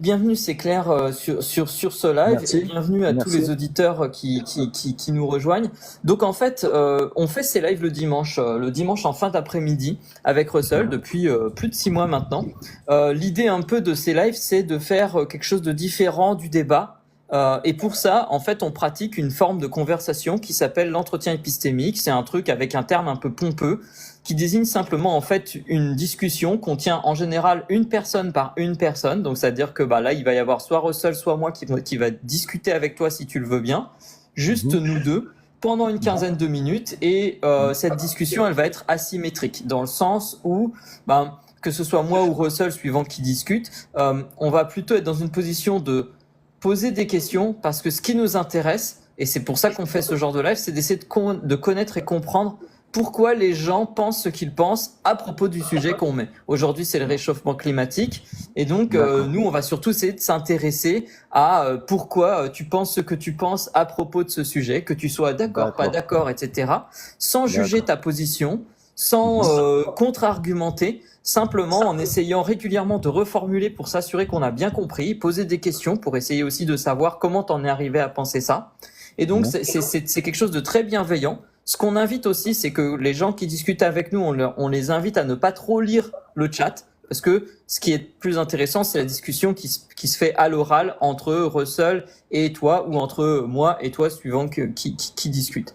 Bienvenue, c'est Claire sur ce live et Merci, bienvenue à tous les merci. auditeurs qui nous rejoignent. Donc en fait, on fait ces lives le dimanche en fin d'après-midi avec Russell depuis plus de 6 mois maintenant. L'idée un peu de ces lives, c'est de faire quelque chose de différent du débat. Et pour ça, en fait, on pratique une forme de conversation qui s'appelle l'entretien épistémique. C'est un truc avec un terme un peu pompeux qui désigne simplement en fait une discussion qu'on tient en général une personne par une personne. Donc c'est-à-dire que là, il va y avoir soit Russell, soit moi qui va discuter avec toi si tu le veux bien, juste Mhm, nous deux pendant une mhm, quinzaine de minutes. Et cette discussion, elle va être asymétrique dans le sens où que ce soit moi ou Russell, suivant qui discute, on va plutôt être dans une position de poser des questions parce que ce qui nous intéresse, et c'est pour ça qu'on fait ce genre de live, c'est d'essayer de connaître et comprendre pourquoi les gens pensent ce qu'ils pensent à propos du sujet qu'on met. Aujourd'hui, c'est le réchauffement climatique. Et donc, d'accord, nous, on va surtout essayer de s'intéresser à pourquoi tu penses ce que tu penses à propos de ce sujet, que tu sois d'accord, pas d'accord, d'accord, etc., sans juger d'accord. ta position, sans Mhm, contre-argumenter, simplement en essayant régulièrement de reformuler pour s'assurer qu'on a bien compris, poser des questions pour essayer aussi de savoir comment t'en es arrivé à penser ça. Et donc, mhm, c'est quelque chose de très bienveillant. Ce qu'on invite aussi, c'est que les gens qui discutent avec nous, on les invite à ne pas trop lire le chat, parce que ce qui est plus intéressant, c'est la discussion qui se fait à l'oral entre Russell et toi, ou entre moi et toi, suivant qui discute.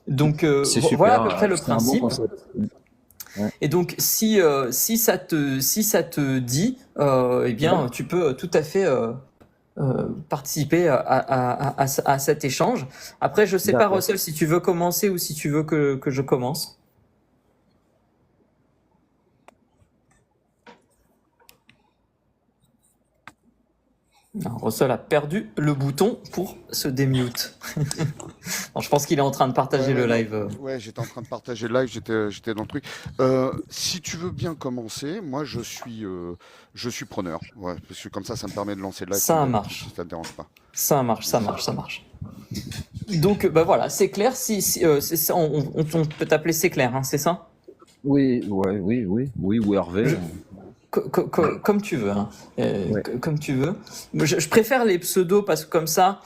Donc c'est voilà à super, peu près le c'est un bon principe. concept. Ouais, Et donc si ça te dit, eh bien tu peux tout à fait participer à cet échange. Après, je sais pas, d'accord. Russell, si tu veux commencer ou si tu veux que je commence. Non, Russell a perdu le bouton pour se démute. Non, je pense qu'il est en train de Ouais, partager ouais, le non. live. Ouais, j'étais en train de partager le live, j'étais dans le truc. Si tu veux bien commencer, moi je suis preneur. Ouais, parce que comme ça me permet de lancer le live Ça si marche. ça te dérange pas. Ça marche, ça marche, ça marche. Donc, voilà, c'est clair. On peut t'appeler c'est clair, hein, c'est ça? Oui, ouais, oui, oui, oui, ou Hervé. Je, comme tu veux, hein. Ouais, Comme tu veux. Je préfère les pseudos parce que comme ça,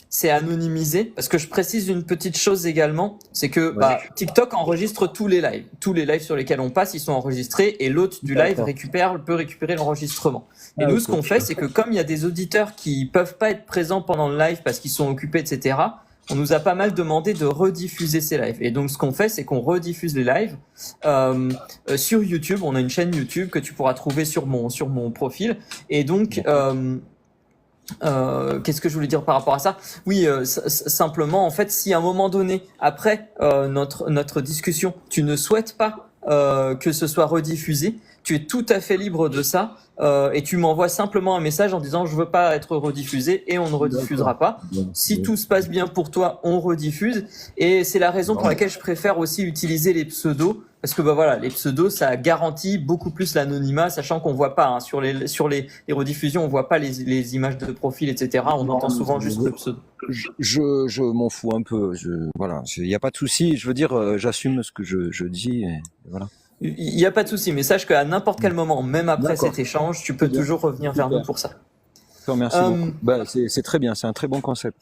c'est anonymisé. Parce que je précise une petite chose également, c'est que ouais, TikTok enregistre tous les lives. Tous les lives sur lesquels on passe, ils sont enregistrés et l'hôte du live d'accord. peut récupérer l'enregistrement. Et Ah, nous, ce ok, qu'on fait, c'est que comme il y a des auditeurs qui peuvent pas être présents pendant le live parce qu'ils sont occupés, etc., on nous a pas mal demandé de rediffuser ces lives. Et donc, ce qu'on fait, c'est qu'on rediffuse les lives. Euh, sur YouTube, on a une chaîne YouTube que tu pourras trouver sur mon profil. Et donc, d'accord. qu'est-ce que je voulais dire par rapport à ça? Oui, simplement, en fait, si à un moment donné, après notre discussion, tu ne souhaites pas que ce soit rediffusé, tu es tout à fait libre de ça et tu m'envoies simplement un message en disant je veux pas être rediffusé et on ne D'accord. rediffusera pas. Bon, Si bon, tout se passe bien pour toi, on rediffuse et c'est la raison pour bon. laquelle je préfère aussi utiliser les pseudos parce que voilà, les pseudos ça garantit beaucoup plus l'anonymat, sachant qu'on voit pas hein, les rediffusions, on voit pas les images de profil, etc. On Non, entend souvent juste le pseudo. je m'en fous un peu. Voilà, il n'y a pas de souci. Je veux dire, j'assume ce que je dis. Et voilà. Il n'y a pas de souci, mais sache qu'à n'importe quel moment, même après D'accord, cet échange, tu c'est peux bien, toujours revenir vers nous super. pour ça. Je te remercie Euh, beaucoup. Bah, c'est très bien, c'est un très bon concept.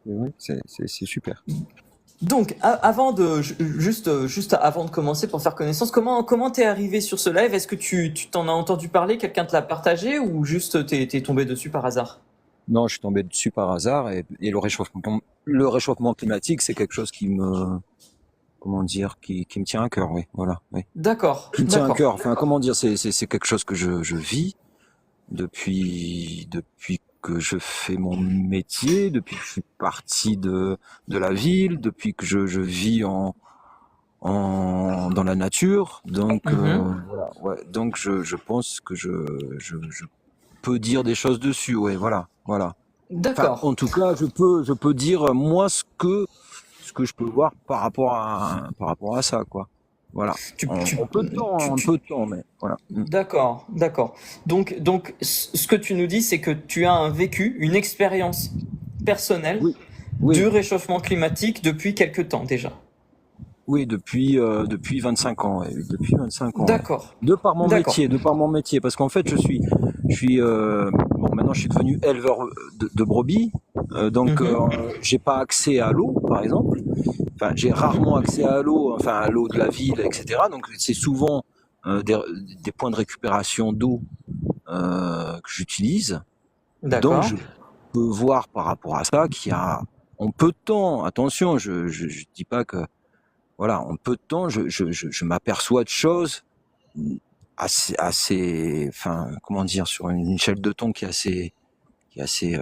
Oui, c'est super. donc, juste avant de commencer pour faire connaissance, comment t'es arrivé sur ce live? Est-ce que tu t'en as entendu parler? Quelqu'un te l'a partagé ou juste t'es tombé dessus par hasard? Non, je suis tombé dessus par hasard et le réchauffement climatique, c'est quelque chose qui me, comment dire, qui me tient à cœur, oui, voilà, oui. D'accord, Qui me tient à d'accord. cœur. Enfin, comment dire, c'est quelque chose que je vis depuis que je fais mon métier, depuis que je suis parti de la ville, depuis que je vis dans la nature. Donc, Mhm. voilà, ouais. Donc, je pense que je peux dire des choses dessus, ouais, voilà, voilà. Enfin, D'accord. en tout cas, je peux dire moi ce que je peux voir par rapport à ça, quoi. Voilà. Tu, tu, En peu de temps, tu, en tu- peu de temps, mais voilà. Mm. D'accord, d'accord. Donc, ce que tu nous dis, c'est que tu as un vécu, une expérience personnelle Oui, du oui, réchauffement climatique depuis quelque temps déjà. oui, depuis 25 ans, ouais, oui, depuis 25 ans, ouais. D'accord, d'accord. De par mon métier, parce qu'en fait, je suis, bon, maintenant je suis devenu éleveur de brebis, donc j'ai pas accès à l'eau, par exemple. Enfin, j'ai rarement accès à l'eau, enfin à l'eau de la ville, etc. Donc c'est souvent des points de récupération d'eau que j'utilise. Donc D'accord. je peux voir par rapport à ça qu'il y a en peu de temps, attention, je dis pas que voilà, en peu de temps, je m'aperçois de choses enfin, comment dire, sur une échelle de temps qui est assez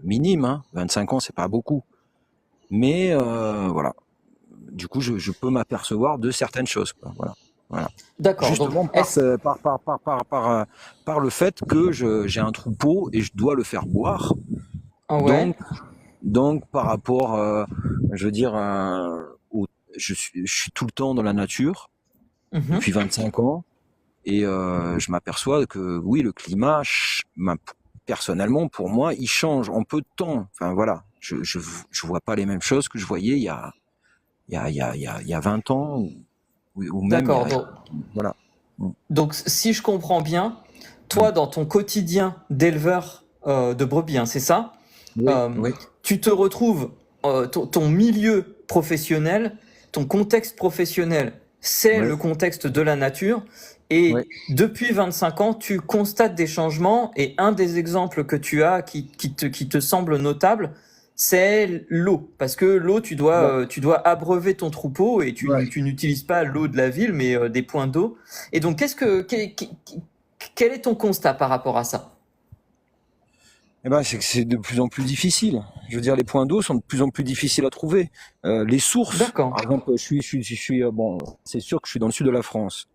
minime. Hein. 25 ans, c'est pas beaucoup, mais voilà. Du coup, je peux m'apercevoir de certaines choses, quoi. Voilà. Voilà. D'accord. Donc, Justement par le fait que j'ai un troupeau et je dois le faire boire. ouais. Donc par rapport, je veux dire, je suis tout le temps dans la nature Mhm. depuis 25 ans et je m'aperçois que oui, le climat, personnellement, pour moi, il change en peu de temps. Enfin voilà, je vois pas les mêmes choses que je voyais il y a 20 ans ou même il y D'accord. a, voilà. Donc, si je comprends bien, toi, dans ton quotidien d'éleveur de brebis, hein, c'est ça, Oui, euh, oui, tu te retrouves, ton milieu professionnel, ton contexte professionnel, c'est oui, le contexte de la nature. Et oui. depuis 25 ans, tu constates des changements. Et un des exemples que tu as qui te semble notable, c'est l'eau. Parce que l'eau, Ouais, tu dois abreuver ton troupeau et ouais. tu n'utilises pas l'eau de la ville, mais des points d'eau. Et donc, quel est ton constat par rapport à ça? Eh ben, c'est que c'est de plus en plus difficile. Je veux dire, les points d'eau sont de plus en plus difficiles à trouver. Les sources, D'accord. par exemple, bon, c'est sûr que je suis dans le sud de la France.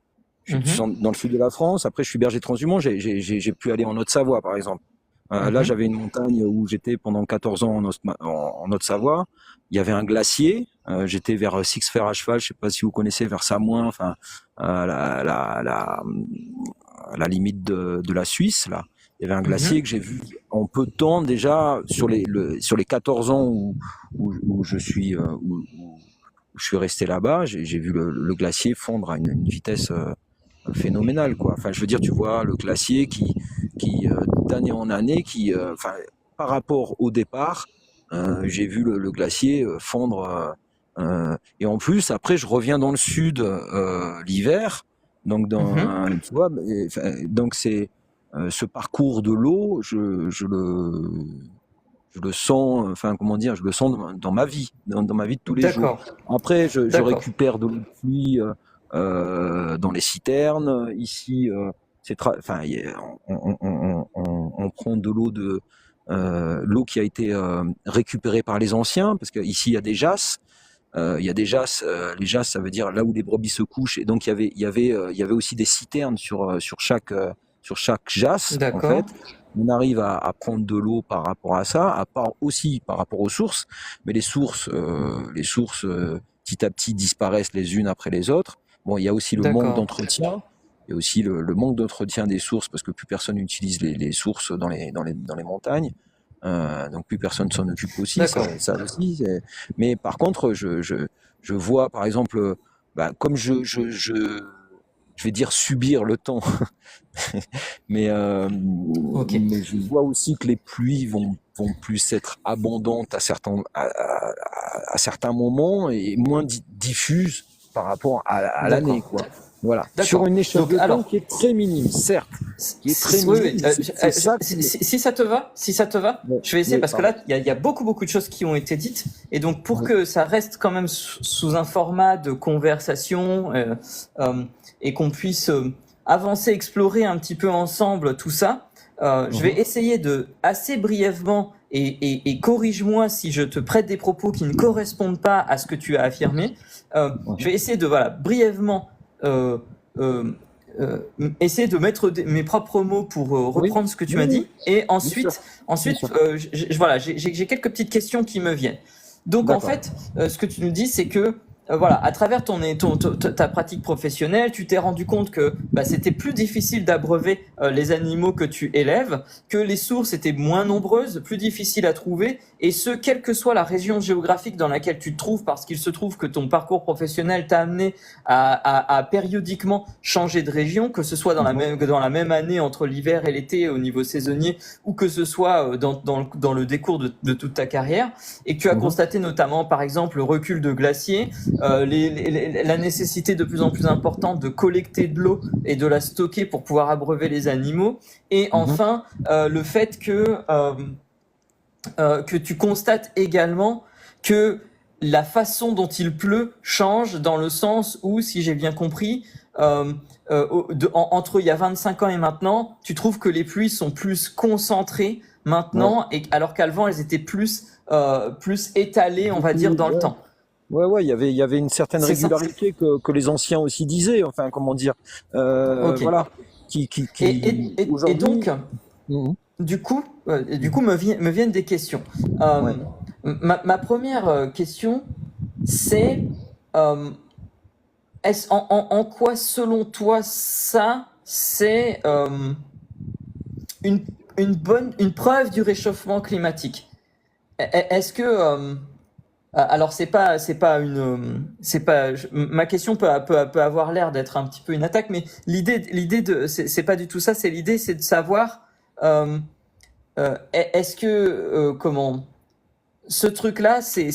Je suis Mhm. dans le sud de la France. Après, je suis berger transhumant. J'ai pu aller en Haute-Savoie, par exemple. Là, Mhm. j'avais une montagne où j'étais pendant 14 ans en Haute-Savoie. Il y avait un glacier. J'étais vers Six-Fers à cheval. Je sais pas si vous connaissez, vers Samoin, enfin, à la limite de la Suisse, là. Il y avait un glacier Mhm. que j'ai vu en peu de temps déjà sur les 14 ans où je suis resté là-bas. J'ai vu le glacier fondre à une vitesse phénoménale, quoi. Enfin, je veux dire, tu vois, le glacier qui d'année en année, enfin, par rapport au départ, j'ai vu le glacier fondre. Et en plus, après, je reviens dans le sud l'hiver, donc Mhm. tu vois, donc c'est ce parcours de l'eau, je le sens, enfin comment dire, je le sens dans ma vie, dans ma vie de tous les jours. D'accord. Après, je D'accord. récupère de l'eau de pluie dans les citernes. Ici, enfin, on prend de l'eau l'eau qui a été récupérée par les anciens, parce qu'ici il y a des jasses. Il y a des jasses, les jasses, ça veut dire là où les brebis se couchent. Et donc il y avait aussi des citernes sur chaque jasse, en D'accord. fait. On arrive à prendre de l'eau par rapport à ça, à part aussi par rapport aux sources. Mais les sources petit à petit disparaissent les unes après les autres. Bon, il y a aussi le manque D'accord. d'entretien. Il y a aussi le manque d'entretien des sources parce que plus personne n'utilise les sources dans les montagnes. Donc plus personne s'en occupe aussi, D'accord. ça aussi. Mais par contre, je vois par exemple, bah, comme je vais dire subir le temps, Ok. mais je vois aussi que les pluies vont plus être abondantes à certains moments et moins diffuses par rapport à l'année, D'accord. quoi. Voilà. Sur D'accord. une échelle Donc de temps alors, qui est très minime, certes, qui est très oui, minime, oui, mais c'est ça qui. si ça te va, si ça te va, Ouais, je vais essayer oui, parce que pardon. là, il y a beaucoup de choses qui ont été dites et donc pour Oui. que ça reste quand même sous un format de conversation et qu'on puisse avancer, explorer un petit peu ensemble tout ça, je vais Mhm. essayer de assez brièvement et corrige-moi si je te prête des propos qui ne correspondent pas à ce que tu as affirmé. Je Mhm. vais essayer de voilà brièvement euh, euh, essayer de mettre mes propres mots pour Oui, reprendre ce que tu oui, m'as oui, dit. Et bien sûr, bien sûr. voilà, j'ai quelques petites questions qui me viennent. Donc en D'accord. fait, ce que tu nous dis, c'est que voilà, à travers ta pratique professionnelle, tu t'es rendu compte que c'était plus difficile d'abreuver les animaux que tu élèves, que les sources étaient moins nombreuses, plus difficiles à trouver, et ce, quelle que soit la région géographique dans laquelle tu te trouves, parce qu'il se trouve que ton parcours professionnel t'a amené à périodiquement changer de région, que ce soit dans la même année entre l'hiver et l'été au niveau saisonnier, ou que ce soit dans le décours de toute ta carrière, et que tu as constaté notamment, par exemple, le recul de glaciers, la nécessité de plus en plus importante de collecter de l'eau et de la stocker pour pouvoir abreuver les animaux, et enfin le fait que tu constates également que la façon dont il pleut change dans le sens où, si j'ai bien compris, entre il y a 25 ans et maintenant, tu trouves que les pluies sont plus concentrées maintenant, et alors qu'avant elles étaient plus étalées, on va dire, dans le temps. Ouais, il y avait une certaine C'est ça. régularité que les anciens aussi disaient, enfin, comment dire, Ok. voilà, Et aujourd'hui. donc, Mhm. du coup me viennent des questions. Ouais. Ma première question, c'est en quoi, selon toi, ça, c'est une preuve du réchauffement climatique? Est-ce que alors ma question peut avoir l'air d'être un petit peu une attaque, mais c'est pas du tout ça. C'est de savoir est-ce que comment ce truc-là, c'est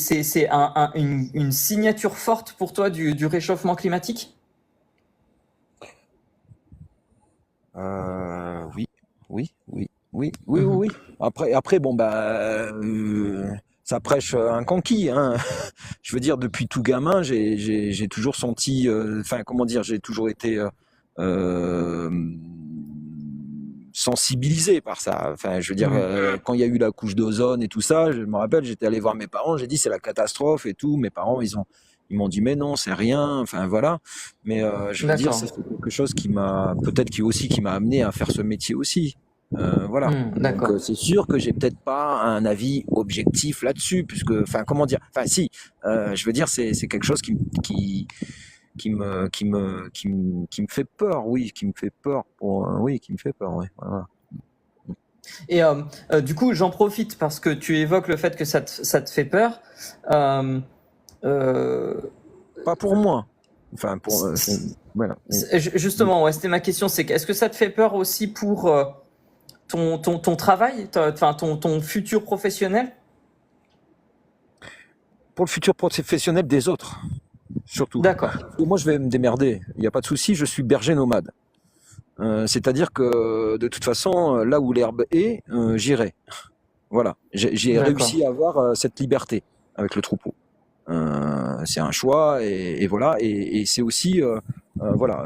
une signature forte pour toi du réchauffement climatique? Oui, oui. Après, bon, ça prêche un conquis, hein. Je veux dire, depuis tout gamin, j'ai toujours senti, enfin, comment dire, j'ai toujours été euh, sensibilisé par ça. Enfin, je veux dire, quand il y a eu la couche d'ozone et tout ça, je me rappelle, j'étais allé voir mes parents, j'ai dit c'est la catastrophe et tout. Mes parents, ils m'ont dit mais non, c'est rien. Enfin voilà. Mais je veux dire, D'accord. ça c'est quelque chose qui m'a, peut-être qui m'a amené à faire ce métier aussi. Voilà. Donc D'accord. c'est sûr que j'ai peut-être pas un avis objectif là-dessus, puisque, enfin, comment dire, enfin si, je veux dire, c'est quelque chose qui me fait peur, oui, qui me fait peur, oui, qui me fait peur, oui. Voilà. Et du coup, j'en profite parce que tu évoques le fait que ça te fait peur. Euh, euh, Pas pour moi. Enfin, voilà. Justement, ouais, c'était ma question. C'est est-ce que ça te fait peur aussi pour ton travail, enfin ton futur professionnel? Pour le futur professionnel des autres, surtout. D'accord. Moi, je vais me démerder. Il n'y a pas de souci. Je suis berger nomade. C'est-à-dire que de toute façon, là où l'herbe est, j'irai. Voilà. J'ai D'accord. réussi à avoir cette liberté avec le troupeau. C'est un choix et voilà. Et c'est aussi, voilà.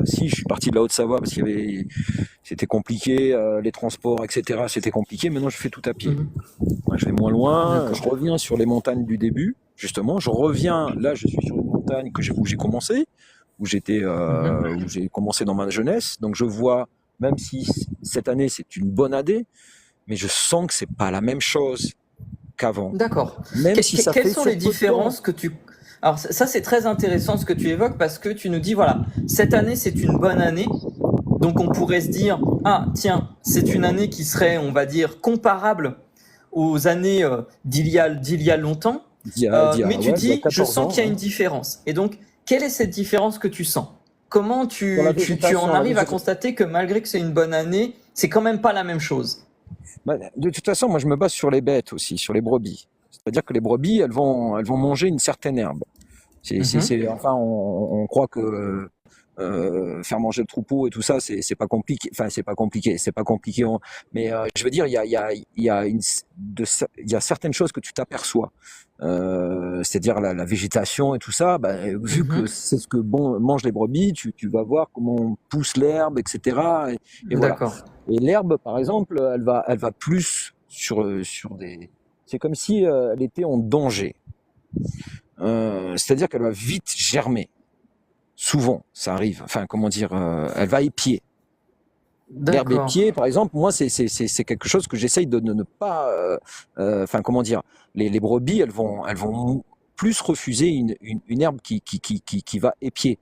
Si je suis parti de la Haute-Savoie parce c'était compliqué, les transports, etc. C'était compliqué. Maintenant, je fais tout à pied. Je vais moins loin. Je reviens sur les montagnes du début. Justement, je reviens. Là, je suis sur une montagne où j'ai commencé, où j'ai commencé dans ma jeunesse. Donc, je vois, même si cette année c'est une bonne année, mais je sens que c'est pas la même chose qu'avant. D'accord. Même si ça Quelles fait sont sur les peu de temps. différences que tu... Alors ça c'est très intéressant ce que tu évoques parce que tu nous dis voilà, cette année c'est une bonne année. Donc on pourrait se dire ah tiens, c'est une année qui serait on va dire comparable aux années d'il y a longtemps. Mais tu Ouais, il y a dis je 14 sens ans. qu'il y a Ouais. une différence. Et donc quelle est cette différence que tu sens? Comment Sur la tu en végétation, arrives à constater que malgré que c'est une bonne année, c'est quand même pas la même chose? de toute façon, moi, je me base sur les bêtes aussi, sur les brebis. C'est-à-dire que les brebis, elles vont manger une certaine herbe. Enfin, on croit que faire manger le troupeau et tout ça, c'est pas compliqué. Enfin, c'est pas compliqué. Mais je veux dire, il y a certaines choses que tu t'aperçois. C'est-à-dire la végétation et tout ça. Vu que c'est ce que mangent les brebis, tu vas voir comment pousse l'herbe, etc. Et voilà. D'accord. Et l'herbe, par exemple, elle va plus sur des. C'est comme si elle était en danger. C'est-à-dire qu'elle va vite germer. Souvent, ça arrive. Enfin, comment dire, elle va épier. L'herbe D'accord. épier, par exemple, moi, c'est quelque chose que j'essaye de ne pas. Enfin, comment dire, les brebis, elles vont plus refuser une herbe qui va épier.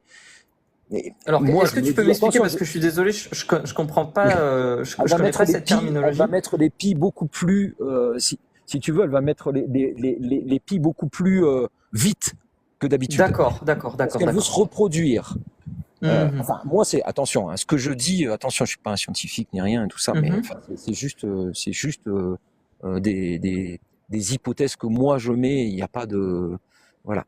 Mais Alors, moi, est-ce que tu peux m'expliquer, parce que je suis désolé, je comprends pas, je connais pas cette elle terminologie. va mettre les pies beaucoup plus, si tu veux, elle va mettre les pies beaucoup plus vite que d'habitude. D'accord. Parce qu'elle veut se reproduire. Mhm. Enfin, moi, attention, hein, ce que je dis, attention, je suis pas un scientifique ni rien, tout ça, mais Mhm. enfin, c'est juste des hypothèses que moi je mets. Il n'y a pas de, voilà.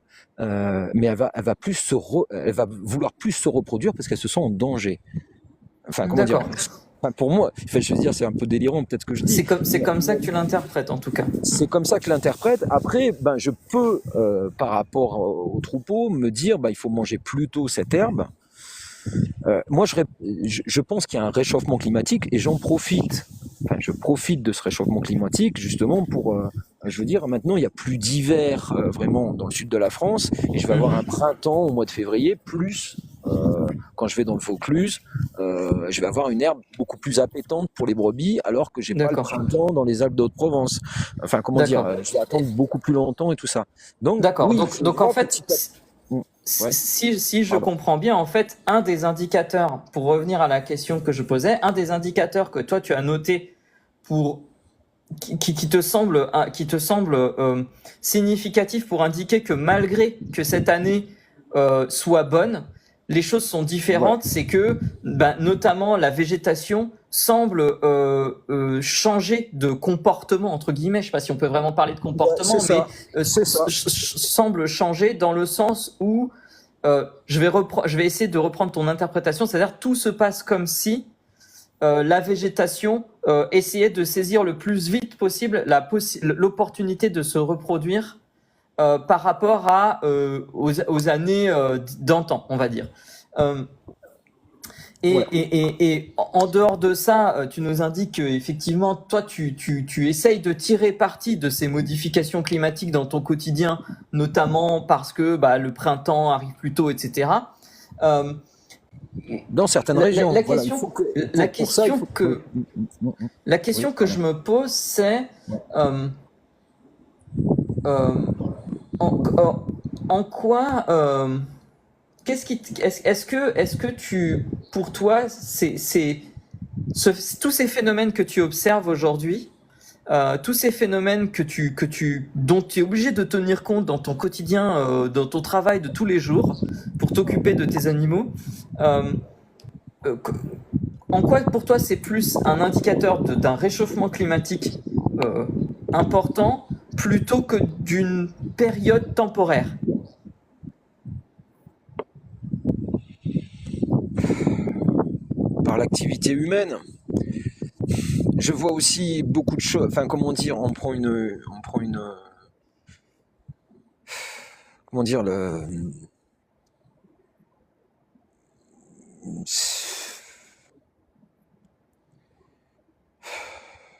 Mais elle va elle va vouloir plus se reproduire parce qu'elle se sent en danger. Enfin, comment dire? D'accord. Enfin, pour moi, enfin, je veux dire, c'est un peu délirant peut-être que je dis. C'est comme ça que tu l'interprètes, en tout cas. C'est comme ça que je l'interprète. Après, ben, je peux, par rapport au troupeau, me dire, ben, il faut manger plutôt cette herbe. Moi, je pense qu'il y a un réchauffement climatique et j'en profite. Enfin, je profite de ce réchauffement climatique justement pour, je veux dire, maintenant il n'y a plus d'hiver vraiment dans le sud de la France et je vais avoir un printemps au mois de février plus quand je vais dans le Vaucluse, je vais avoir une herbe beaucoup plus appétante pour les brebis alors que j'ai pas le D'accord. printemps dans les Alpes de Haute-Provence. Enfin, comment dire, je vais attendre beaucoup plus longtemps et tout ça. Donc, D'accord. oui, Donc en fait, Ouais. si je Pardon. comprends bien, en fait, un des indicateurs, pour revenir à la question que je posais, un des indicateurs que toi tu as noté pour qui te semble significatif pour indiquer que malgré que cette année soit bonne, les choses sont différentes. Ouais. C'est que, notamment, la végétation semble changer de comportement, entre guillemets. Je sais pas si on peut vraiment parler de comportement, mais semble changer dans le sens où je vais essayer de reprendre ton interprétation, c'est-à-dire tout se passe comme si la végétation essayait de saisir le plus vite possible l'opportunité de se reproduire par rapport aux années d'antan, on va dire. Et en dehors de ça, tu nous indiques qu'effectivement, toi, tu essayes de tirer parti de ces modifications climatiques dans ton quotidien, notamment parce que le printemps arrive plus tôt, etc. Dans certaines régions. La question que je me pose, c'est en quoi est-ce que pour toi, tous ces phénomènes que tu observes aujourd'hui, tous ces phénomènes dont tu es obligé de tenir compte dans ton quotidien, dans ton travail de tous les jours, pour t'occuper de tes animaux, en quoi pour toi c'est plus un indicateur d'un réchauffement climatique important plutôt que d'une période temporaire? Par l'activité humaine. Je vois aussi beaucoup de choses. Enfin, comment dire, comment dire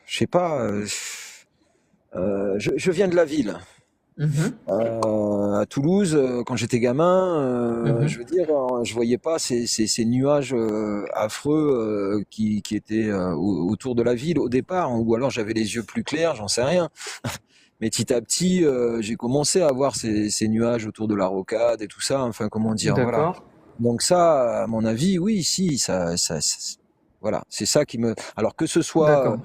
je sais pas. Je viens de la ville. À Toulouse, quand j'étais gamin, je veux dire, je voyais pas ces nuages affreux qui étaient autour de la ville au départ, ou alors j'avais les yeux plus clairs, j'en sais rien. Mais petit à petit, j'ai commencé à voir ces nuages autour de la rocade et tout ça. Enfin, comment dire, voilà. D'accord. Donc ça, à mon avis, oui, si, voilà, c'est ça qui me. Alors que ce soit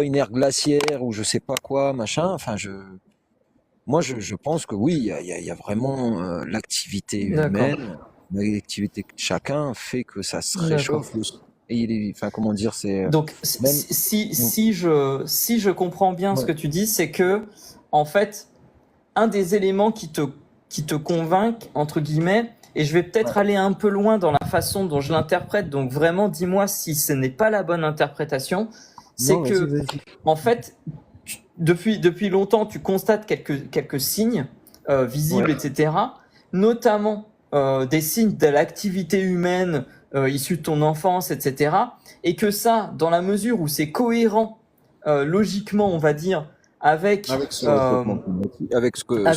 une ère glaciaire ou je sais pas quoi, machin. Enfin, moi, je pense que oui, il y a vraiment l'activité humaine, l'activité de chacun fait que ça se réchauffe. Et enfin, comment dire, c'est. Donc, même... si je comprends bien ce que tu dis, c'est que, en fait, un des éléments qui te convainc, entre guillemets, et je vais peut-être aller un peu loin dans la façon dont je l'interprète, donc vraiment, dis-moi si ce n'est pas la bonne interprétation, c'est que, en fait, depuis longtemps, tu constates quelques signes visibles, etc., notamment des signes de l'activité humaine issue de ton enfance, etc., et que ça, dans la mesure où c'est cohérent logiquement, on va dire, avec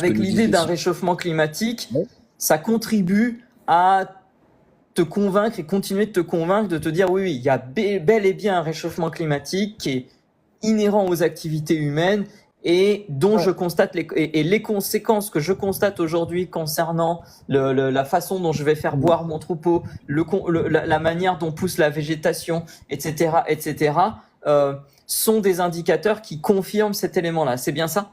l'idée d'un réchauffement climatique, ça contribue à te convaincre et continuer de te convaincre, de te dire oui, il y a bel et bien un réchauffement climatique qui est inhérent aux activités humaines et dont Ouais. je constate les conséquences que je constate aujourd'hui concernant la façon dont je vais faire boire mon troupeau, la manière dont pousse la végétation, etc., etc., sont des indicateurs qui confirment cet élément-là. C'est bien ça?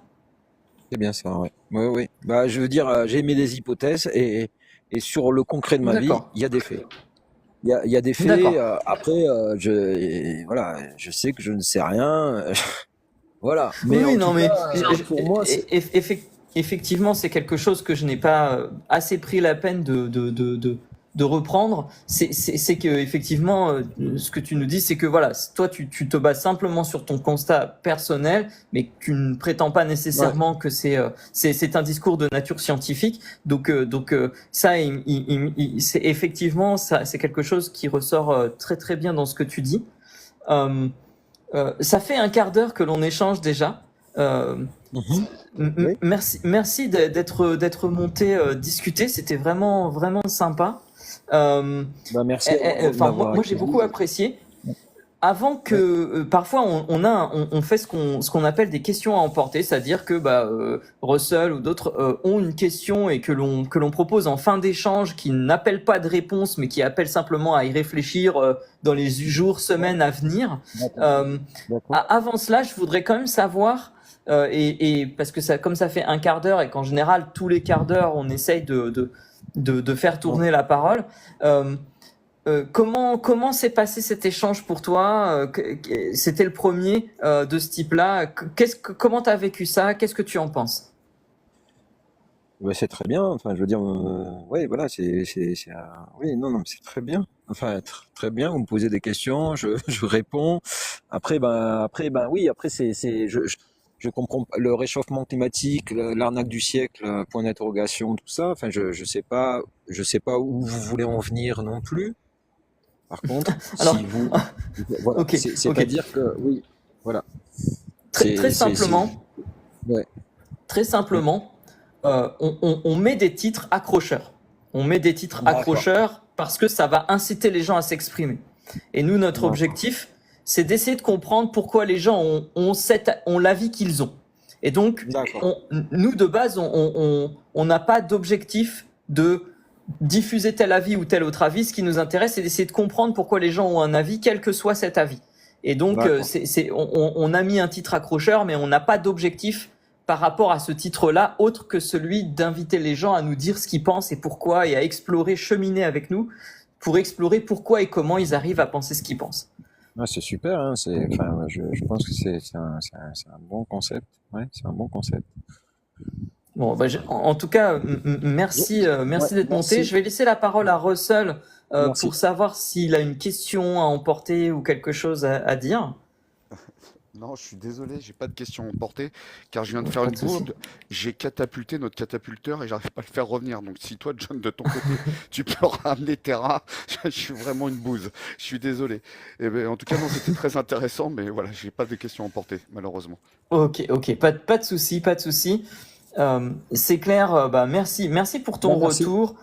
C'est bien ça, ouais. Ouais, ouais. Bah, je veux dire, j'ai émis des hypothèses et sur le concret de ma vie, D'accord. il y a des faits. Il y a des faits. D'accord. Après, voilà, je sais que je ne sais rien. Voilà. Oui, Mais en oui, tout non, mais cas, pour moi, effectivement, c'est quelque chose que je n'ai pas assez pris la peine de reprendre. C'est que effectivement, ce que tu nous dis, c'est que voilà, toi, tu te bases simplement sur ton constat personnel, mais que tu ne prétends pas ouais. nécessairement que c'est un discours de nature scientifique. Donc ça, c'est effectivement ça, c'est quelque chose qui ressort très très bien dans ce que tu dis. Euh, Ça fait un quart d'heure que l'on échange déjà. Euh, Mhm. Oui. merci d'être monté discuter. C'était vraiment vraiment sympa. Euh, Bah, merci à vous de Enfin m'avoir moi j'ai beaucoup accueilli. apprécié. Avant que Ouais. parfois on fait ce qu'on appelle des questions à emporter, c'est-à-dire que Russell ou d'autres ont une question et que l'on propose en fin d'échange, qui n'appelle pas de réponse mais qui appelle simplement à y réfléchir dans les jours, semaines à venir. D'accord. Euh, D'accord. Avant cela, je voudrais quand même savoir et parce que ça, comme ça fait un quart d'heure et qu'en général tous les quarts d'heure on essaye de faire Ouais. tourner la parole. Euh, comment s'est passé cet échange pour toi? C'était le premier de ce type-là. Comment t'as vécu ça? Qu'est-ce que tu en penses? Ouais, c'est très bien. Enfin, je veux dire, ouais, voilà, oui, non, non, mais c'est très bien. Enfin, très bien. Vous me posez des questions, je réponds. Après, oui, après, je comprends pas le réchauffement climatique, l'arnaque du siècle, point d'interrogation, tout ça. Enfin, je sais pas où vous voulez en venir non plus. Par contre, Alors, si vous, voilà, ok, ok. c'est-à-dire que, oui, voilà, Très simplement, ouais, très oui, simplement, on met des titres accrocheurs. On met des titres d'accord, accrocheurs parce que ça va inciter les gens à s'exprimer. Et nous, notre d'accord, objectif, c'est d'essayer de comprendre pourquoi les gens ont l'avis qu'ils ont. Et donc, d'accord, nous, de base, on n'a pas d'objectif de diffuser tel avis ou tel autre avis. Ce qui nous intéresse, c'est d'essayer de comprendre pourquoi les gens ont un avis, quel que soit cet avis. Et donc, d'accord. on a mis un titre accrocheur, mais on n'a pas d'objectif par rapport à ce titre-là, autre que celui d'inviter les gens à nous dire ce qu'ils pensent et pourquoi, et à explorer, cheminer avec nous pour explorer pourquoi et comment ils arrivent à penser ce qu'ils pensent. Ah, c'est super, hein, enfin, je pense que c'est un bon concept. Ouais, c'est un bon concept. Bon, en tout cas, Je- Ouais, merci d'être monté. merci, Je vais laisser la parole à Russell merci. pour savoir s'il a une question à emporter ou quelque chose à dire. Non, je suis désolé, j'ai pas de questions portées, car je viens de faire Pas une de souci. bourde. J'ai catapulté notre catapulteur et j'arrive pas à le faire revenir. Donc si toi, John, de ton côté, tu peux ramener Terra, je suis vraiment une bouse. Je suis désolé. Eh ben, en tout cas, non, c'était très intéressant, mais voilà, j'ai pas de questions emportées, malheureusement. Ok, ok, pas de souci, pas de souci. C'est clair. Merci pour ton Merci. retour.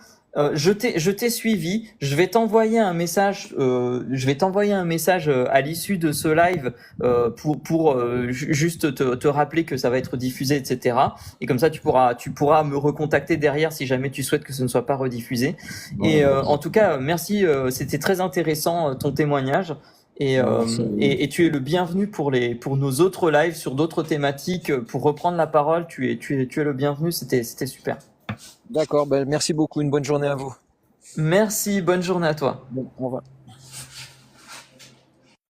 Je t'ai suivi. Je vais t'envoyer un message à l'issue de ce live pour juste te rappeler que ça va être diffusé, etc. Et comme ça, tu pourras me recontacter derrière si jamais tu souhaites que ce ne soit pas rediffusé. Ouais, Et pas de en souci. tout cas, merci. C'était très intéressant ton témoignage. Et, Ouais, euh, merci. et tu es le bienvenu pour nos autres lives sur d'autres thématiques. Pour reprendre la parole, tu es le bienvenu. C'était super. D'accord, ben, merci beaucoup. Une bonne journée à vous. Merci, bonne journée à toi. Bon, au revoir.